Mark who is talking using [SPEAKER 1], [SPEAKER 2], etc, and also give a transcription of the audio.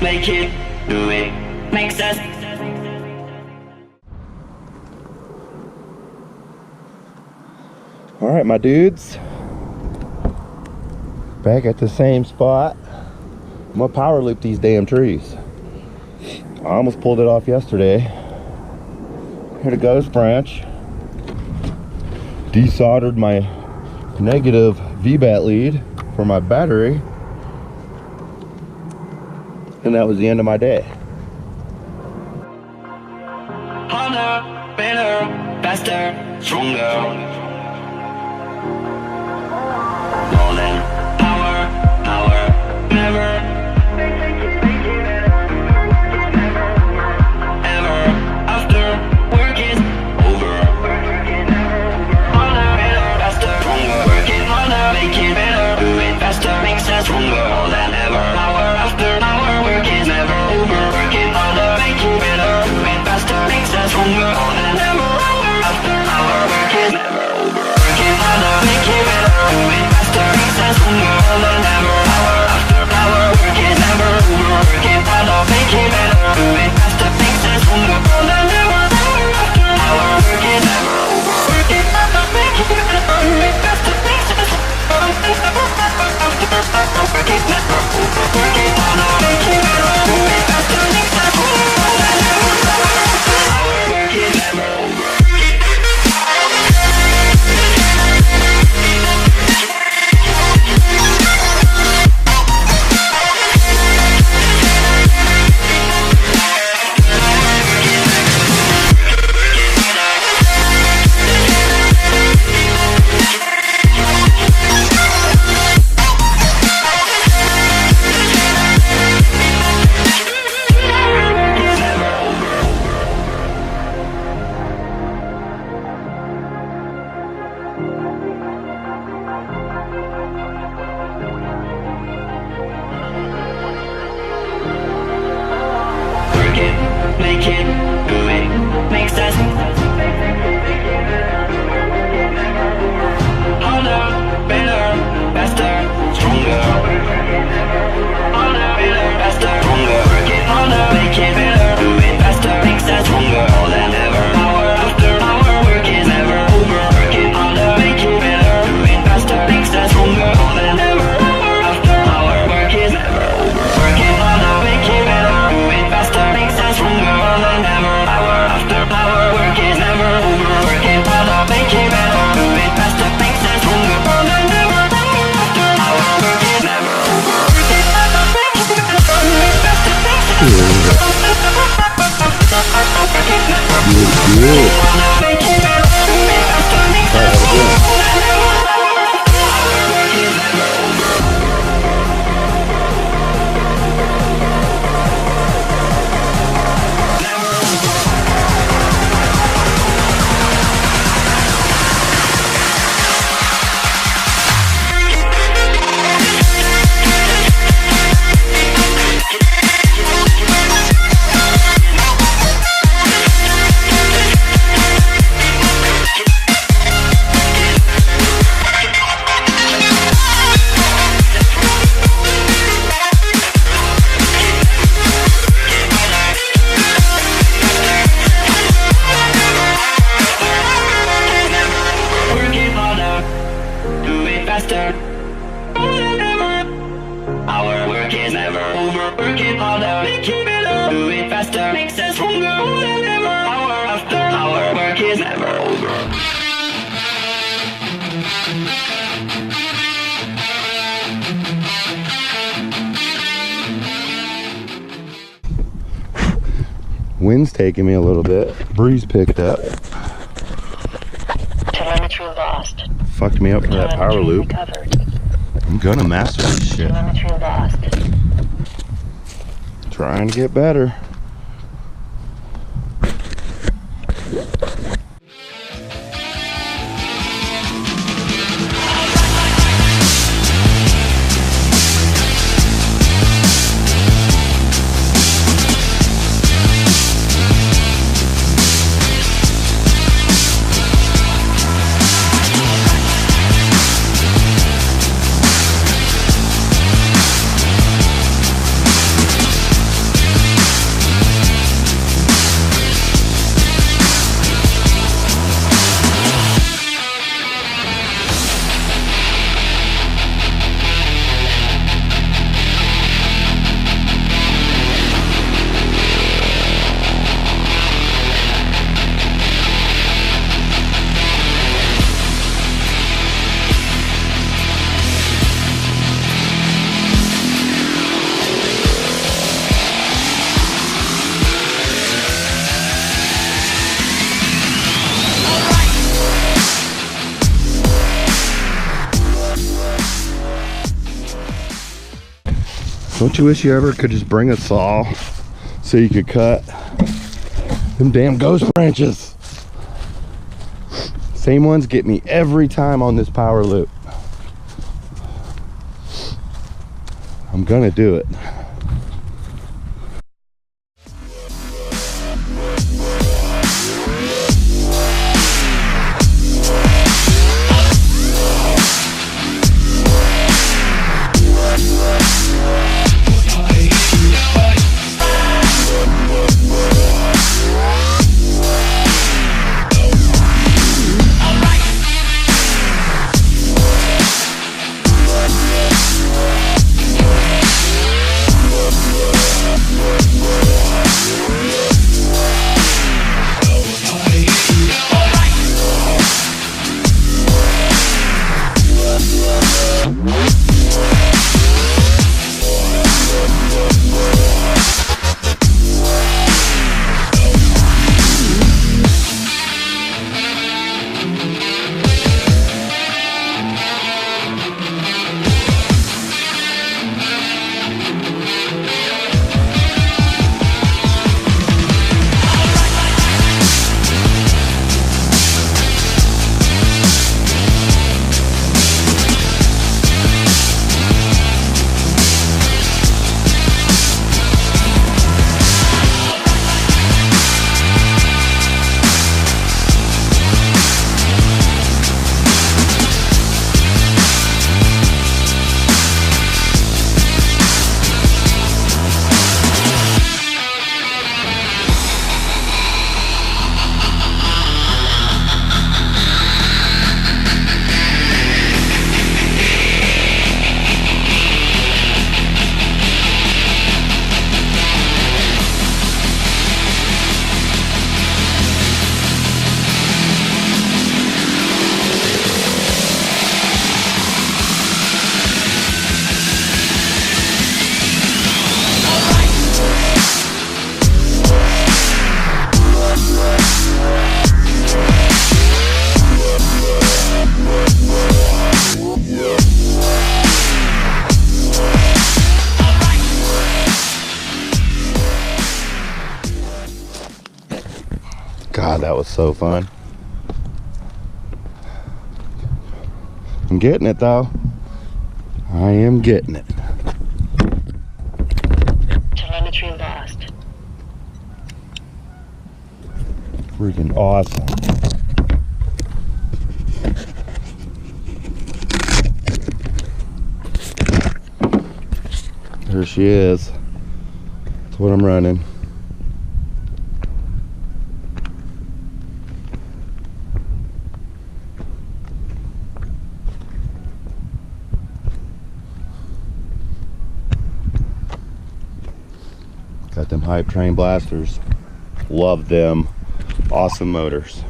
[SPEAKER 1] make it, do it, makes us.
[SPEAKER 2] All right, my dudes, back at the same spot. I'm gonna power loop these damn trees. I almost pulled it off yesterday. Here to Ghost Branch. Desoldered my negative VBAT lead for my battery. And that was the end of my day.
[SPEAKER 1] Harder, better, faster, stronger. More than power, never. Ever after work is over. Harder, better, faster, stronger. Working harder, make it better, do it faster, makes us stronger. More than ever. Hour after hour, work is never over. Working harder, make it better, do it faster, makes us stronger. More than ever. Hour after hour, work is never over. Working harder, make it better, do it faster, makes us stronger. More than ever. Hour after hour, work is never over. Working harder, make it better, do it faster, makes us stronger. More than ever. Hour after hour, work is never over. Working harder, make it better, do it faster, makes us stronger. Make it, do it, makes us harder, better, faster, stronger. Harder, better, faster, stronger. Working harder, make it better, do it faster, makes us stronger. More than ever. Hour after hour, work is never over. Working harder, make it better, do it faster, makes us stronger. More than ever. Hour after hour, work is never over. Working harder, make it better, do it faster, makes us stronger. More than ever. Hour after hour, work is never over. Working harder, make it better, do it faster, makes us stronger. More than ever. Hour after hour, work is never over. Working harder, make it better, do it faster, makes us stronger. Our work is never over. Working harder, make it better, do it faster, makes us stronger. More than ever. Hour after hour, work is never over.
[SPEAKER 2] Wind's taking me a little bit. Breeze picked up.
[SPEAKER 3] Telemetry lost.
[SPEAKER 2] Fucked me up for that power loop.
[SPEAKER 3] Recovered.
[SPEAKER 2] I'm gonna master this shit.
[SPEAKER 3] Telemetry lost.
[SPEAKER 2] Trying to get better. Don't you wish you ever could just bring a saw so you could cut them damn ghost branches? Same ones get me every time on this power loop. I'm gonna do it. God, that was so fun. I'm getting it though. I am getting it.
[SPEAKER 3] Telemetry lost.
[SPEAKER 2] Freaking awesome. There she is. That's what I'm running. Got them hype train blasters. Love them. Awesome motors.